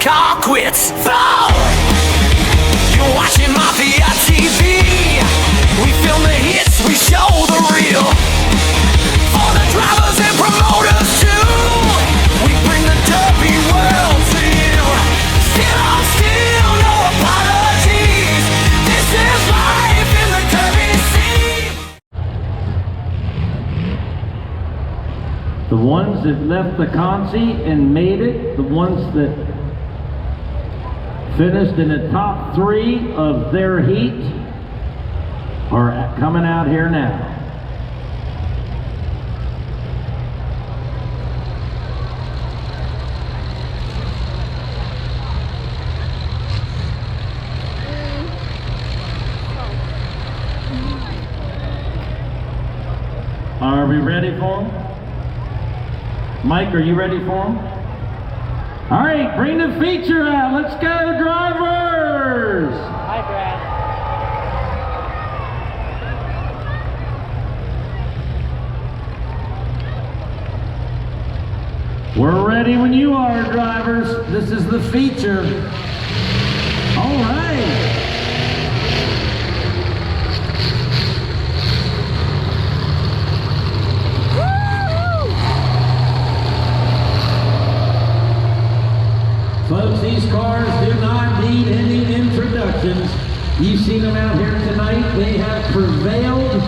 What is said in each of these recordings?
car quits. Fall! You're watching Mafia TV. We film the hits, we show the real. For the drivers and promoters too. We bring the derby world to you. Still on still, no apologies. This is life in the derby scene. The ones that left the consi and made it, the ones that finished in the top 3 of their heat are coming out here now. Are we ready for them? Mike, are you ready for them? All right, bring the feature out. Let's go, drivers! Hi, Brad. We're ready when you are, drivers. This is the feature. All right. Folks, these cars do not need any introductions. You've seen them out here tonight. They have prevailed.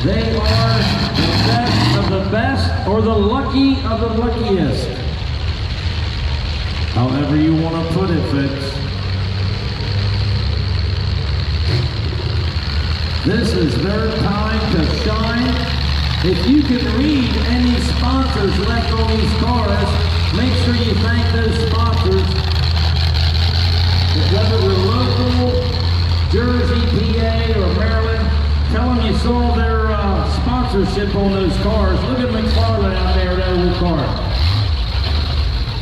They are the best of the best, or the lucky of the luckiest. However you want to put it, folks. This is their time to shine. If you can read any sponsors left on these cars, make sure you thank those sponsors. Whether we're local, Jersey, PA, or Maryland, tell them you saw their sponsorship on those cars. Look at McFarland out there, that old car.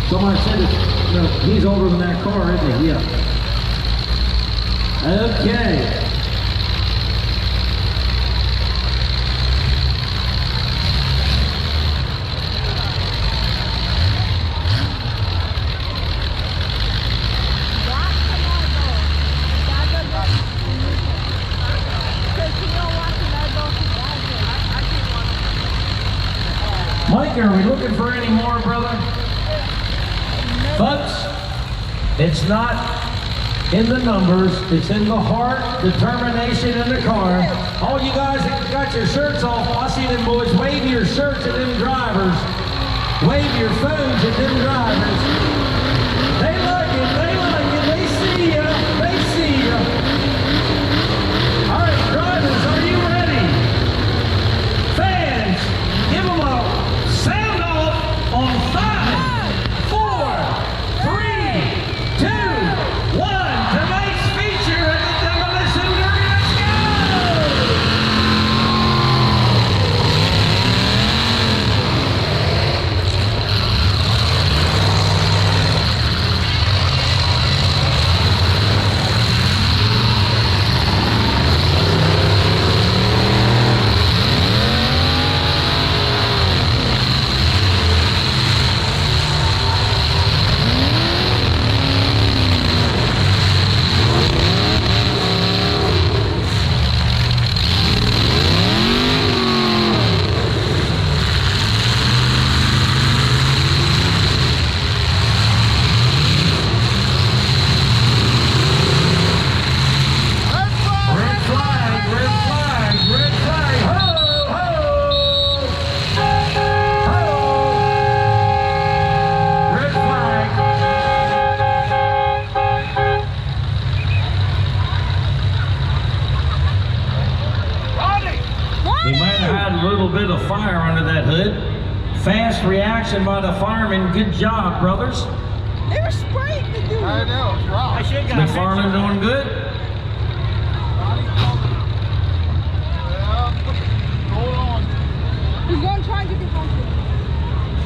Somebody said it, no, he's older than that car, isn't he? Yeah. Okay. Mike, are we looking for any more, brother? Folks, it's not in the numbers, it's in the heart, determination in the car. All you guys that got your shirts off, I see them boys, wave your shirts at them drivers. Wave your phones at them drivers. They like it, they see ya, they see ya. All right, drivers, are you ready? Fans, give them a sound off on 5, 4, 3, 2, 1. Tonight's feature at the Demolition Derby. Let's go! Bit of fire under that hood. Fast reaction by the firemen. Good job, brothers. They were spraying the dude. I know, it's wrong. I should have got McFarland doing good? Hold on. He's going to try and get the hospital.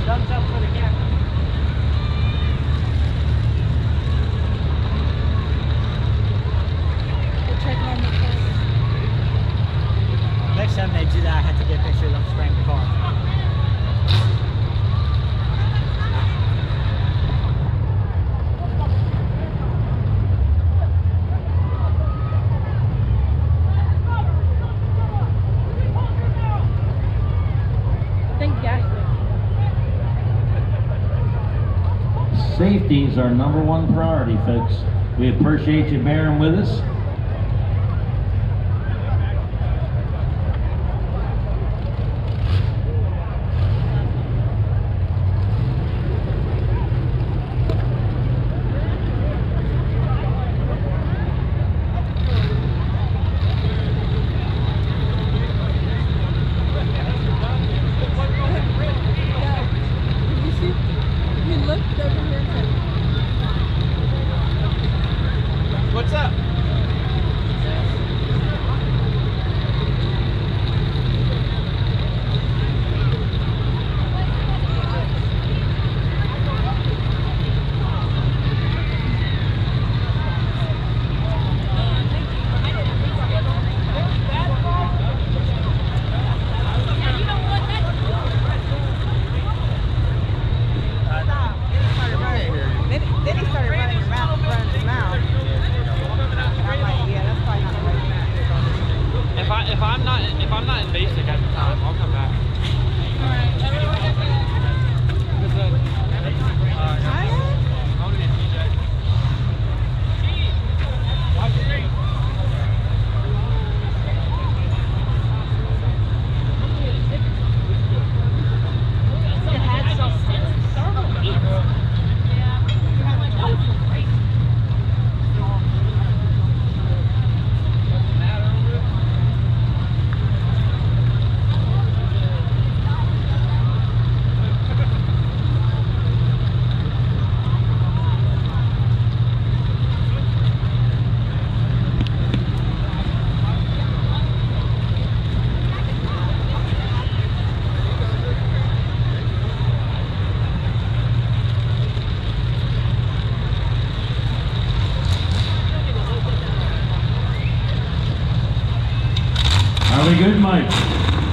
Thumbs up for the camera. We're checking on the car. Next time they do that, I have to get a picture of them spraying the car. Safety is our #1 priority, folks. We appreciate you bearing with us. What's up? Then he started running his mouth. And I'm like, yeah, that's probably not the right thing. If I'm not in basic at the time, I'll come back. Are we good, Mike?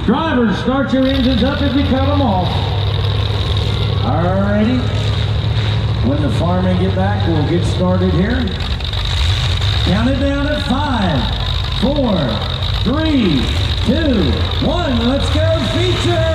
Drivers, start your engines up if you cut them off. Alrighty. When the firemen get back, we'll get started here. Count it down at 5, 4, 3, 2, 1. Let's go, feature!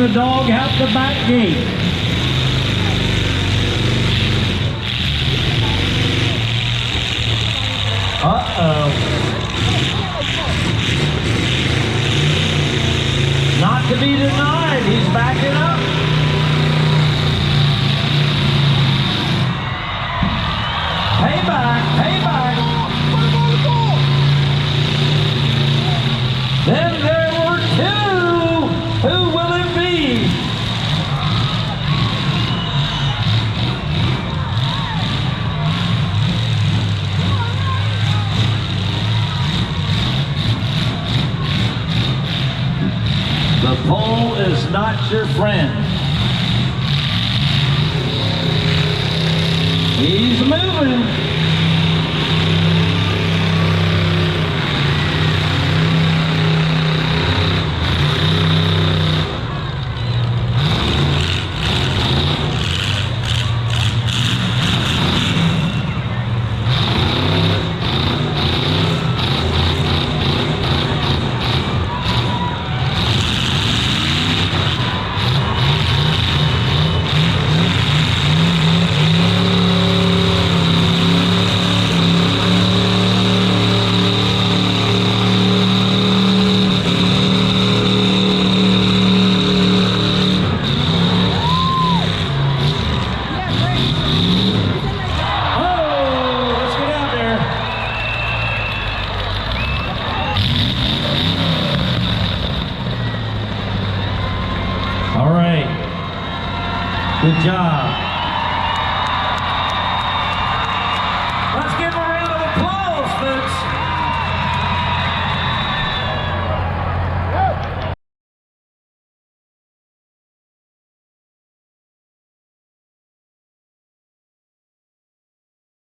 the dog out the back gate. Uh-oh. Not to be denied, he's backing up. Payback, payback. Then there were two. Who will it be? The pole is not your friend. He's moving. All right. Good job.